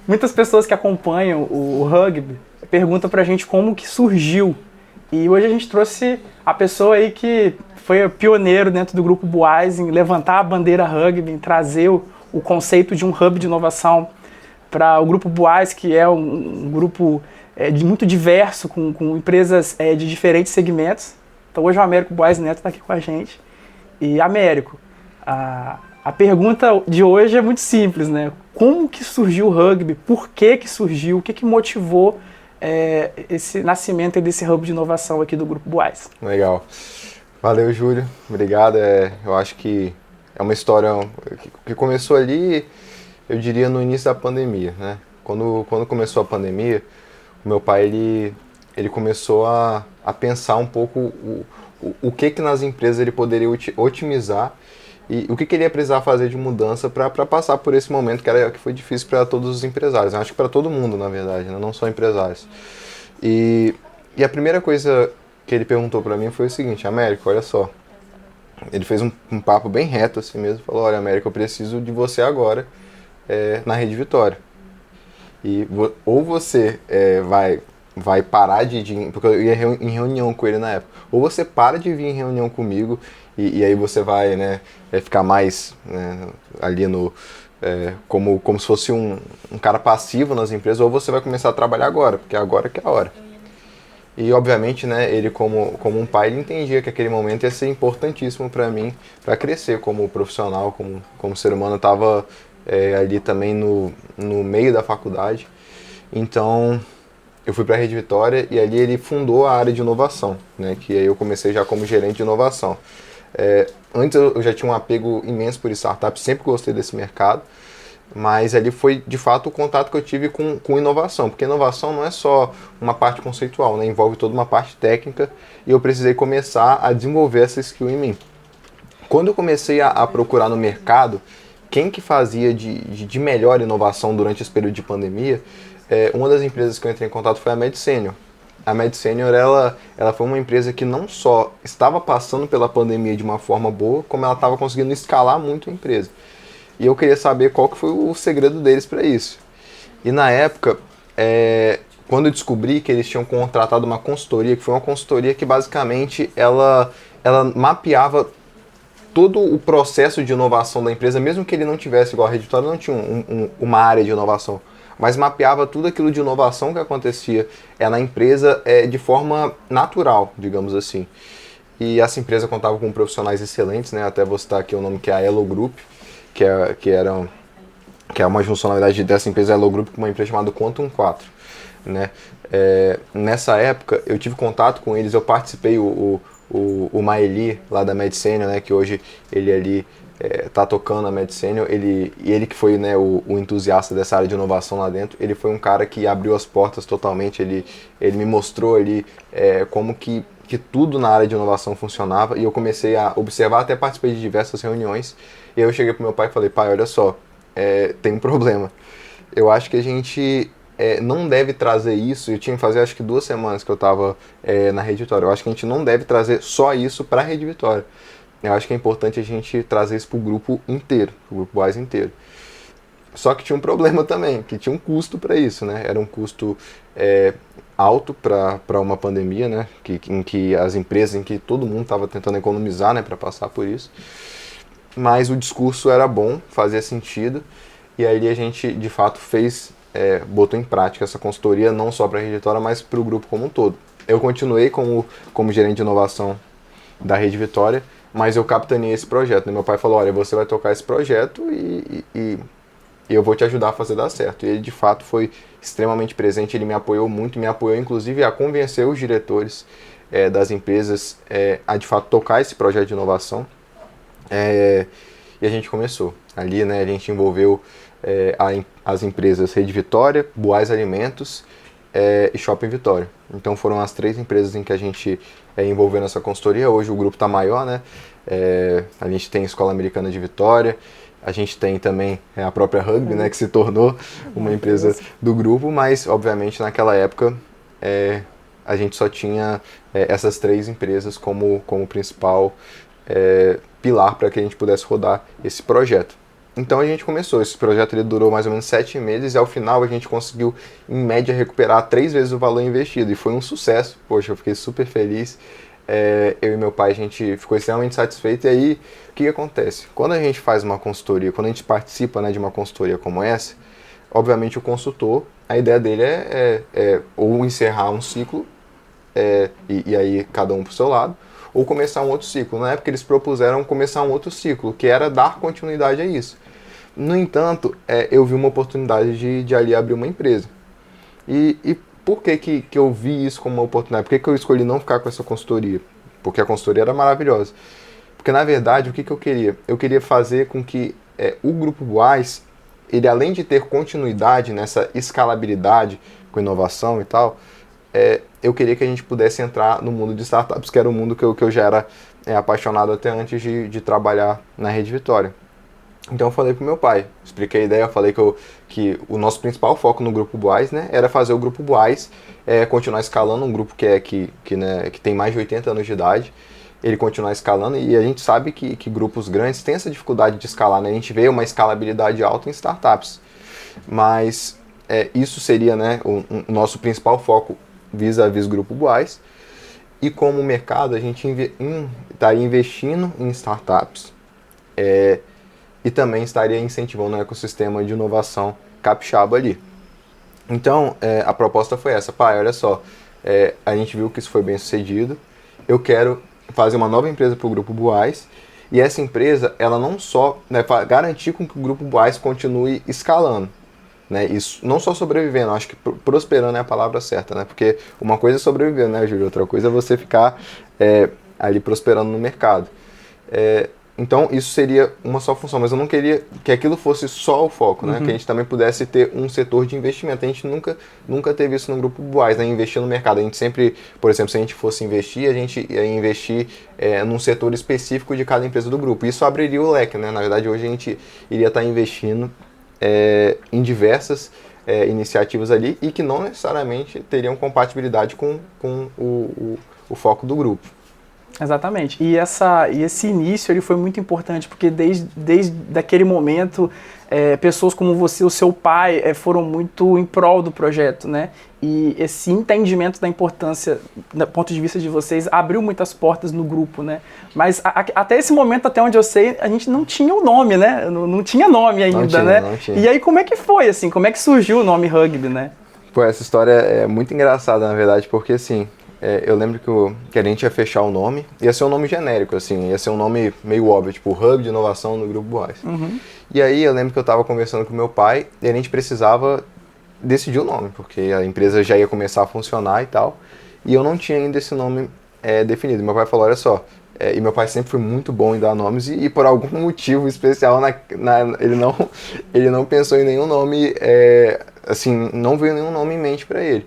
muitas pessoas que acompanham o rugby perguntam pra gente como que surgiu. E hoje a gente trouxe a pessoa aí que foi pioneiro dentro do grupo Boaz em levantar a bandeira rugby, em trazer o conceito de um hub de inovação para o grupo Boaz, que é um grupo muito diverso, com empresas de diferentes segmentos. Então hoje o Américo Boaz Neto está aqui com a gente. E Américo, a pergunta de hoje é muito simples, né? Como que surgiu o rugby? Por que surgiu? O que motivou esse nascimento desse hub de inovação aqui do Grupo Boaz? Legal. Valeu, Júlio. Obrigado. Eu acho que é uma história que começou ali, eu diria, no início da pandemia, né? Quando começou a pandemia, o meu pai ele começou a pensar um pouco o que nas empresas ele poderia otimizar e o que ele ia precisar fazer de mudança para passar por esse momento que foi difícil para todos os empresários. Eu acho que para todo mundo, na verdade, né? Não só empresários. E a primeira coisa que ele perguntou para mim foi o seguinte: Américo, olha só. Ele fez um papo bem reto assim mesmo. Falou: olha, Américo, eu preciso de você agora na Rede Vitória. E ou você vai parar de porque eu ia em reunião com ele na época. Ou você para de vir em reunião comigo e aí você vai, né, ficar mais, né, ali no como se fosse um cara passivo nas empresas, ou você vai começar a trabalhar agora, porque agora que é a hora. E obviamente, né, ele como um pai, ele entendia que aquele momento ia ser importantíssimo para mim, para crescer como profissional, como ser humano. Eu estava ali também no meio da faculdade. Então eu fui para a Rede Vitória e ali ele fundou a área de inovação, né, que aí eu comecei já como gerente de inovação. Antes eu já tinha um apego imenso por startup, sempre gostei desse mercado. Mas ali foi, de fato, o contato que eu tive com inovação, porque inovação não é só uma parte conceitual, né? Envolve toda uma parte técnica e eu precisei começar a desenvolver essa skill em mim. Quando eu comecei a procurar no mercado quem que fazia de melhor inovação durante esse período de pandemia, uma das empresas que eu entrei em contato foi a MedSenior. A MedSenior, ela foi uma empresa que não só estava passando pela pandemia de uma forma boa, como ela estava conseguindo escalar muito a empresa. E eu queria saber qual que foi o segredo deles para isso. E na época, quando eu descobri que eles tinham contratado uma consultoria, que foi uma consultoria que basicamente ela mapeava todo o processo de inovação da empresa, mesmo que ele não tivesse, igual a Rede Vitória, não tinha uma área de inovação, mas mapeava tudo aquilo de inovação que acontecia na empresa de forma natural, digamos assim. E essa empresa contava com profissionais excelentes, né? Até vou citar aqui o nome, que é a Elo Group, que é uma junção, na verdade, dessa empresa Elo Group com uma empresa chamada Quantum 4, né? Nessa época eu tive contato com eles, eu participei, o Maeli lá da MedSenior, né, que hoje ele ali tá tocando a MedSenior, ele que foi, né, o entusiasta dessa área de inovação lá dentro. Ele foi um cara que abriu as portas totalmente, ele me mostrou ali como que tudo na área de inovação funcionava, e eu comecei a observar, até participei de diversas reuniões, e aí eu cheguei pro meu pai e falei: pai, olha só, tem um problema. Eu acho que a gente não deve trazer isso. Eu tinha que fazer, acho que 2 semanas que eu estava na Rede Vitória. Eu acho que a gente não deve trazer só isso para a Rede Vitória. Eu acho que é importante a gente trazer isso para o grupo inteiro, para o grupo Boaz inteiro. Só que tinha um problema também, que tinha um custo para isso, né? Era um custo alto para uma pandemia, né? Em que as empresas, em que todo mundo estava tentando economizar, né, para passar por isso. Mas o discurso era bom, fazia sentido, e aí a gente de fato botou em prática essa consultoria, não só para a Rede Vitória, mas para o grupo como um todo. Eu continuei como gerente de inovação da Rede Vitória, mas eu capitaneei esse projeto, né? Meu pai falou: olha, você vai tocar esse projeto e eu vou te ajudar a fazer dar certo. E ele de fato foi extremamente presente, ele me apoiou muito, me apoiou inclusive a convencer os diretores das empresas a de fato tocar esse projeto de inovação. E a gente começou. Ali, né, a gente envolveu as empresas Rede Vitória, Boaz Alimentos e Shopping Vitória. Então foram as 3 empresas em que a gente envolveu nessa consultoria. Hoje o grupo está maior, né? A gente tem a Escola Americana de Vitória, a gente tem também a própria Rugby, né, que se tornou uma empresa do grupo, mas obviamente naquela época a gente só tinha essas 3 empresas como principal pilar para que a gente pudesse rodar esse projeto. Então a gente começou, esse projeto ele durou mais ou menos 7 meses e ao final a gente conseguiu, em média, recuperar 3 vezes o valor investido. E foi um sucesso, poxa, eu fiquei super feliz. Eu e meu pai, a gente ficou extremamente satisfeito. E aí, o que acontece? Quando a gente faz uma consultoria, quando a gente participa, né, de uma consultoria como essa, obviamente o consultor, a ideia dele é ou encerrar um ciclo, e aí cada um pro seu lado, ou começar um outro ciclo. Na época eles propuseram começar um outro ciclo, que era dar continuidade a isso. No entanto, eu vi uma oportunidade de ali abrir uma empresa. E por que eu vi isso como uma oportunidade? Por que eu escolhi não ficar com essa consultoria? Porque a consultoria era maravilhosa. Porque, na verdade, o que eu queria? Eu queria fazer com que o Grupo Buais, ele além de ter continuidade nessa escalabilidade com inovação e tal, eu queria que a gente pudesse entrar no mundo de startups, que era um mundo que eu já era apaixonado até antes de trabalhar na Rede Vitória. Então eu falei pro meu pai, expliquei a ideia, eu falei que o nosso principal foco no Grupo Buais, né, era fazer o Grupo Buais continuar escalando, um grupo que tem mais de 80 anos de idade, ele continuar escalando, e a gente sabe que grupos grandes têm essa dificuldade de escalar, né, a gente vê uma escalabilidade alta em startups, mas isso seria, né, o nosso principal foco vis-a-vis Grupo Buais, e como mercado a gente estaria investindo em startups, e também estaria incentivando o ecossistema de inovação capixaba ali. Então, a proposta foi essa. Pai, olha só, a gente viu que isso foi bem sucedido, eu quero fazer uma nova empresa para o Grupo Buais, e essa empresa, ela não só, né, garantir com que o Grupo Buais continue escalando, né, isso, não só sobrevivendo, acho que prosperando é a palavra certa, né, porque uma coisa é sobreviver, né, Júlio, outra coisa é você ficar ali prosperando no mercado. Então, isso seria uma só função, mas eu não queria que aquilo fosse só o foco, né? Que a gente também pudesse ter um setor de investimento. A gente nunca teve isso no Grupo Buais, né? Investir no mercado. A gente sempre, por exemplo, se a gente fosse investir, a gente ia investir num setor específico de cada empresa do grupo. Isso abriria o leque, né? Na verdade, hoje a gente iria estar investindo em diversas iniciativas ali e que não necessariamente teriam compatibilidade com o foco do grupo. Exatamente. E esse início ele foi muito importante, porque desde aquele momento, pessoas como você, o seu pai, foram muito em prol do projeto, né? E esse entendimento da importância, do ponto de vista de vocês, abriu muitas portas no grupo, né? Mas até esse momento, até onde eu sei, a gente não tinha o nome, né? Não tinha nome ainda, né? Não tinha. E aí, como é que foi, assim? Como é que surgiu o nome Rugby, né? Pô, essa história é muito engraçada, na verdade, porque, assim, eu lembro que a gente ia fechar o nome, ia ser um nome genérico, assim, ia ser um nome meio óbvio, tipo Hub de Inovação no Grupo Buais. Uhum. E aí eu lembro que eu estava conversando com meu pai e a gente precisava decidir o nome, porque a empresa já ia começar a funcionar e tal, e eu não tinha ainda esse nome definido. Meu pai falou, olha só, e meu pai sempre foi muito bom em dar nomes e por algum motivo especial ele não pensou em nenhum nome, assim, não veio nenhum nome em mente para ele.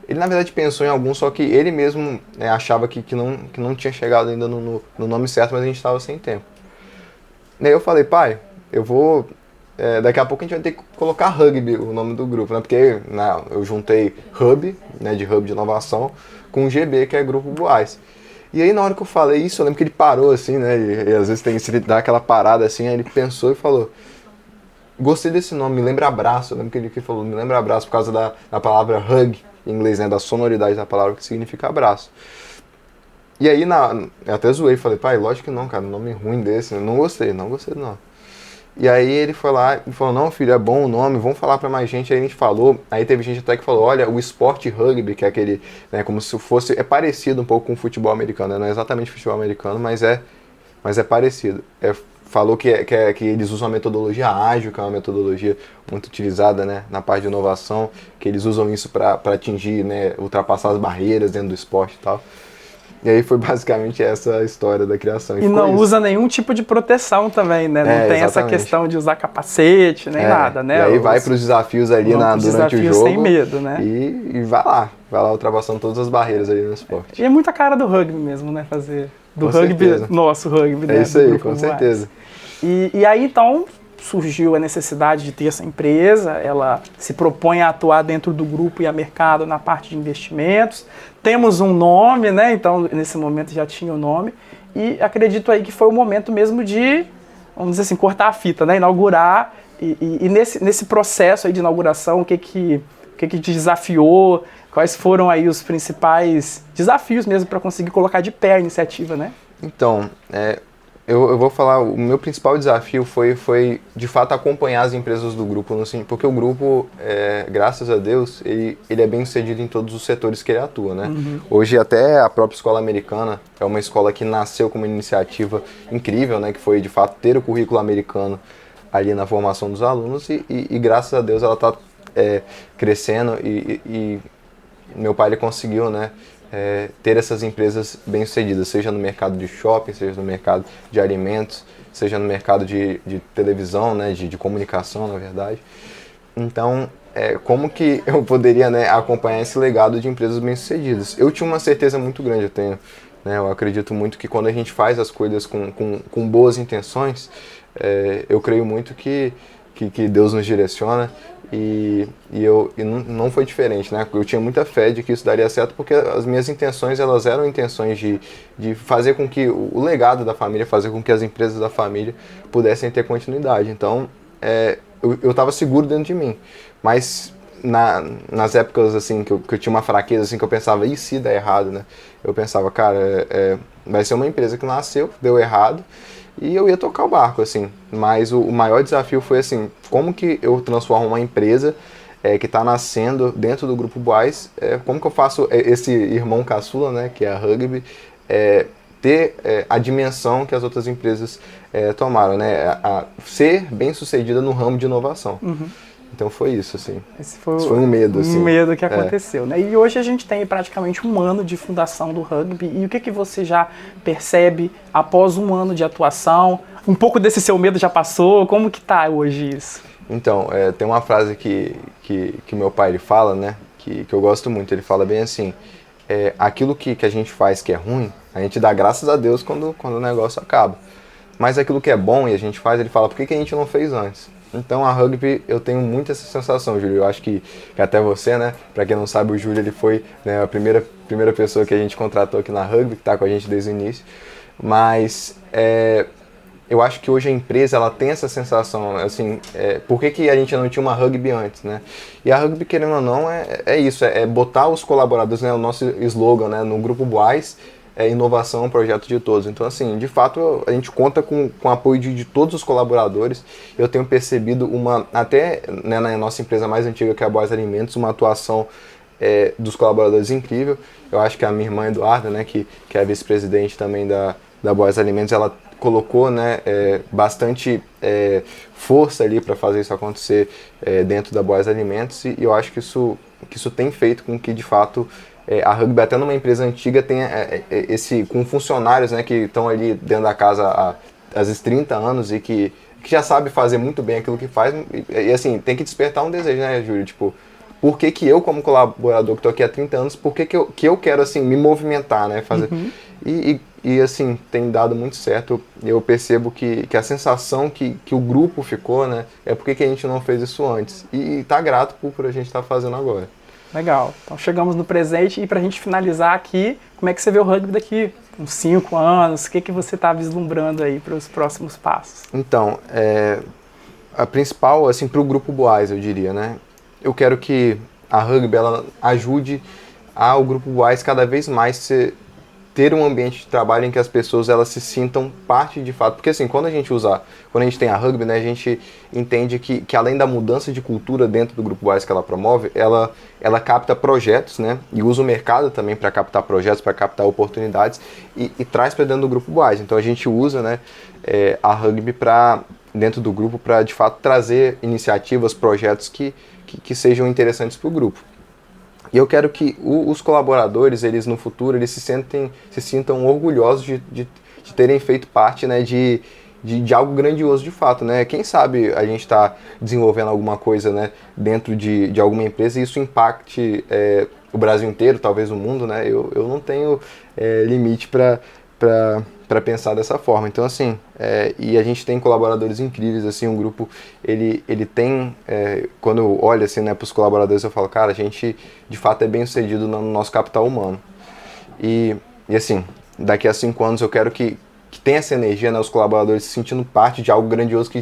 Ele, na verdade, pensou em algum, só que ele mesmo achava que não tinha chegado ainda no nome certo, mas a gente estava sem tempo. E aí eu falei, pai, eu vou... daqui a pouco a gente vai ter que colocar Rugby, o nome do grupo, né? Porque eu juntei Hub, né, de Hub de Inovação, com GB, que é Grupo Buais. E aí, na hora que eu falei isso, eu lembro que ele parou, assim, né? E às vezes ele dá aquela parada, assim, aí ele pensou e falou... Gostei desse nome, me lembra abraço. Eu lembro que ele falou, me lembra abraço por causa da palavra hug, em inglês, né, da sonoridade da palavra, que significa abraço. E aí, eu até zoei, falei, pai, lógico que não, cara, um nome ruim desse, não gostei do nome. E aí ele foi lá e falou, não, filho, é bom o nome, vamos falar pra mais gente. Aí a gente falou, aí teve gente até que falou, olha, o esporte rugby, que é aquele, né, como se fosse, é parecido um pouco com o futebol americano, né, não é exatamente futebol americano, mas é parecido. Falou que eles usam a metodologia ágil, que é uma metodologia muito utilizada, né, na parte de inovação, que eles usam isso para atingir, né, ultrapassar as barreiras dentro do esporte e tal. E aí foi basicamente essa a história da criação. E não usa nenhum tipo de proteção também, né? Não tem exatamente essa questão de usar capacete, nem nada, né? E aí vai para os desafios ali durante o jogo. Sem medo, né? E vai lá ultrapassando todas as barreiras ali no esporte. E é muita cara do rugby mesmo, né? Fazer do com rugby, certeza. Nosso rugby, né? É isso aí, com certeza. E aí, então, surgiu a necessidade de ter essa empresa, ela se propõe a atuar dentro do grupo e a mercado na parte de investimentos. Temos um nome, né? Então, nesse momento já tinha o nome. E acredito aí que foi o momento mesmo de vamos dizer assim, cortar a fita, né? Inaugurar. E nesse processo aí de inauguração, o que te desafiou? Quais foram aí os principais desafios mesmo para conseguir colocar de pé a iniciativa, né? Então, eu vou falar, o meu principal desafio foi de fato acompanhar as empresas do grupo, porque o grupo, graças a Deus, ele é bem sucedido em todos os setores que ele atua, né? Uhum. Hoje até a própria escola americana é uma escola que nasceu com uma iniciativa incrível, né? Que foi de fato ter o currículo americano ali na formação dos alunos e graças a Deus ela está crescendo e meu pai ele conseguiu, né? Ter essas empresas bem-sucedidas, seja no mercado de shopping, seja no mercado de alimentos, seja no mercado de televisão, né, de comunicação, na verdade. Então, como que eu poderia, né, acompanhar esse legado de empresas bem-sucedidas? Eu tinha uma certeza muito grande, eu acredito muito que quando a gente faz as coisas com boas intenções, eu creio muito que Deus nos direciona. E não foi diferente, né? Eu tinha muita fé de que isso daria certo porque as minhas intenções, elas eram intenções de fazer com que o legado da família, fazer com que as empresas da família pudessem ter continuidade. Então, eu estava seguro dentro de mim, mas nas épocas assim que eu tinha uma fraqueza, assim, que eu pensava, e se der errado, né? Eu pensava, cara, vai ser uma empresa que nasceu, deu errado, e eu ia tocar o barco, assim. Mas o maior desafio foi, assim, como que eu transformo uma empresa que está nascendo dentro do Grupo Boás, como que eu faço esse irmão caçula, né, que é a Rugby, ter a dimensão que as outras empresas tomaram, né, a ser bem sucedida no ramo de inovação. Uhum. Então foi isso, assim. Esse foi um medo, assim. Um medo que aconteceu, né? E hoje a gente tem praticamente um ano de fundação do Rugby. E o que você já percebe após um ano de atuação? Um pouco desse seu medo já passou? Como que tá hoje isso? Então, tem uma frase que meu pai ele fala, né? Que eu gosto muito. Ele fala bem assim, aquilo que a gente faz que é ruim, a gente dá graças a Deus quando o negócio acaba. Mas aquilo que é bom e a gente faz, ele fala, por que a gente não fez antes? Então a Rugby, eu tenho muito essa sensação, Júlio. Eu acho que até você, né? Pra quem não sabe, o Júlio ele foi, né, a primeira pessoa que a gente contratou aqui na Rugby, que tá com a gente desde o início. Mas eu acho que hoje a empresa ela tem essa sensação, assim, por que a gente não tinha uma Rugby antes, né? E a Rugby, querendo ou não, é isso, botar os colaboradores, né? O nosso slogan, né? No Grupo Boás, inovação é um projeto de todos. Então, assim, de fato, a gente conta com o apoio de todos os colaboradores. Eu tenho percebido até né, na nossa empresa mais antiga, que é a Boás Alimentos, uma atuação dos colaboradores incrível. Eu acho que a minha irmã Eduarda, né, que é a vice-presidente também da Boás Alimentos, ela colocou, né, bastante força ali para fazer isso acontecer dentro da Boás Alimentos, e eu acho que isso tem feito com que, de fato, a Rugby, até numa empresa antiga, tem com funcionários, né, que estão ali dentro da casa há às vezes 30 anos e que já sabe fazer muito bem aquilo que faz. E assim, tem que despertar um desejo, né, Júlio? Tipo, por que eu, como colaborador que estou aqui há 30 anos, por que eu quero, assim, me movimentar, né? Fazer. Uhum. E assim, tem dado muito certo. Eu percebo que a sensação que o grupo ficou, né, é por que a gente não fez isso antes. E tá grato por a gente estar fazendo agora. Legal. Então chegamos no presente e pra gente finalizar aqui, como é que você vê o Rugby daqui uns 5 anos? O que você está vislumbrando aí para os próximos passos? Então, a principal, assim, para o Grupo Boás, eu diria, né? Eu quero que a Rugby ela ajude ao Grupo Boás cada vez mais ter um ambiente de trabalho em que as pessoas elas se sintam parte de fato. Porque assim, quando a gente tem a Rugby, né, a gente entende que além da mudança de cultura dentro do Grupo Boás que ela promove, ela capta projetos, né, e usa o mercado também para captar projetos, para captar oportunidades e traz para dentro do Grupo Boás. Então a gente usa, né, a Rugby dentro do grupo para de fato trazer iniciativas, projetos que sejam interessantes para o grupo. E eu quero que os colaboradores, eles no futuro, eles se sintam orgulhosos de terem feito parte, né, de algo grandioso de fato, né? Quem sabe a gente está desenvolvendo alguma coisa, né, dentro de alguma empresa e isso impacte o Brasil inteiro, talvez o mundo, né? Eu não tenho limite para pensar dessa forma. Então, assim, e a gente tem colaboradores incríveis, assim, um grupo, ele tem, quando eu olho, assim, né, para os colaboradores, eu falo, cara, a gente, de fato, é bem sucedido no nosso capital humano. E assim, daqui a 5 anos eu quero que que tem essa energia, né, os colaboradores se sentindo parte de algo grandioso que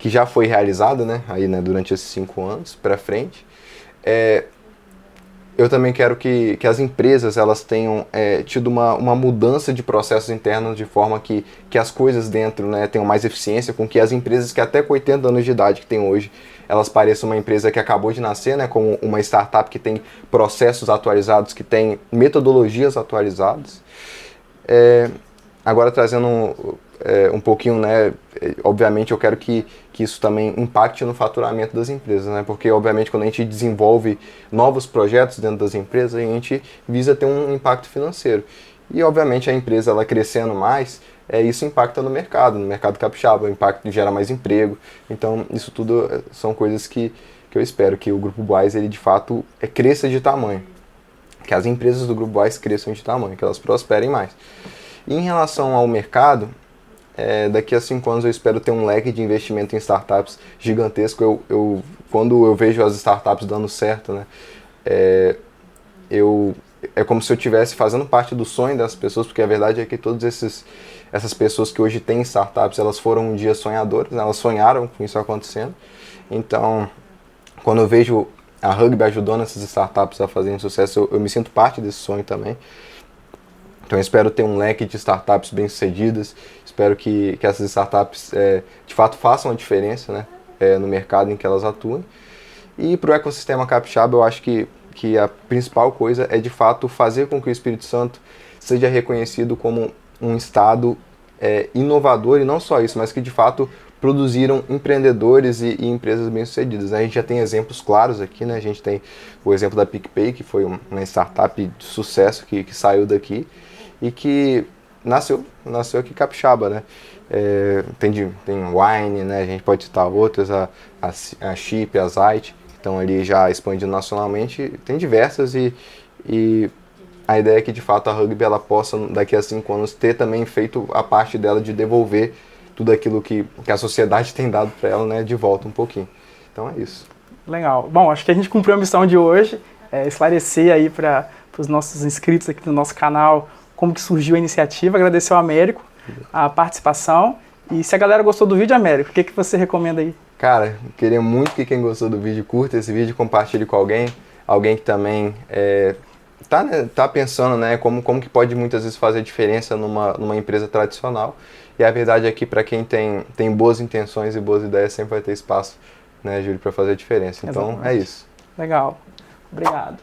já foi realizado, né, aí, né, durante esses 5 anos para frente. Eu também quero que as empresas elas tenham tido uma mudança de processos internos de forma que as coisas dentro, né, tenham mais eficiência, com que as empresas que até com 80 anos de idade que tem hoje, elas pareçam uma empresa que acabou de nascer, né, como uma startup que tem processos atualizados, que tem metodologias atualizadas. Agora trazendo um pouquinho, né, obviamente eu quero que isso também impacte no faturamento das empresas, né, porque obviamente quando a gente desenvolve novos projetos dentro das empresas, a gente visa ter um impacto financeiro. E obviamente a empresa ela crescendo mais, isso impacta no mercado capixaba, o impacto gera mais emprego. Então isso tudo são coisas que eu espero que o Grupo Boás ele de fato cresça de tamanho, que as empresas do Grupo Boás cresçam de tamanho, que elas prosperem mais. E em relação ao mercado, daqui a 5 anos eu espero ter um leque de investimento em startups gigantesco. Quando eu vejo as startups dando certo, né, é como se eu estivesse fazendo parte do sonho das pessoas, porque a verdade é que todas essas pessoas que hoje têm startups, elas foram um dia sonhadoras, né, elas sonharam com isso acontecendo. Então, quando eu vejo a Hugby ajudando essas startups a fazerem sucesso, eu me sinto parte desse sonho também. Então eu espero ter um leque de startups bem-sucedidas, espero que essas startups de fato façam a diferença, né, no mercado em que elas atuam. E para o ecossistema capixaba eu acho que a principal coisa é de fato fazer com que o Espírito Santo seja reconhecido como um estado inovador, e não só isso, mas que de fato produziram empreendedores e empresas bem-sucedidas. A gente já tem exemplos claros aqui, né? A gente tem o exemplo da PicPay, que foi uma startup de sucesso que saiu daqui e que nasceu aqui capixaba, né? Tem Wine, né? A gente pode citar outras, a Chip, a Zite, que estão ali já expandindo nacionalmente. Tem diversas e a ideia é que de fato a Hugby ela possa daqui a 5 anos ter também feito a parte dela de devolver tudo aquilo que a sociedade tem dado para ela, né, de volta um pouquinho. Então é isso. Legal. Bom, acho que a gente cumpriu a missão de hoje, esclarecer aí para os nossos inscritos aqui do nosso canal como que surgiu a iniciativa. Agradecer ao Américo a participação. E se a galera gostou do vídeo, Américo, o que você recomenda aí? Cara, queria muito que quem gostou do vídeo curta esse vídeo, compartilhe com alguém que também tá pensando, né, como que pode muitas vezes fazer diferença numa empresa tradicional. E a verdade é que para quem tem boas intenções e boas ideias, sempre vai ter espaço, né, Júlio, para fazer a diferença. Então, exatamente. É isso. Legal. Obrigado.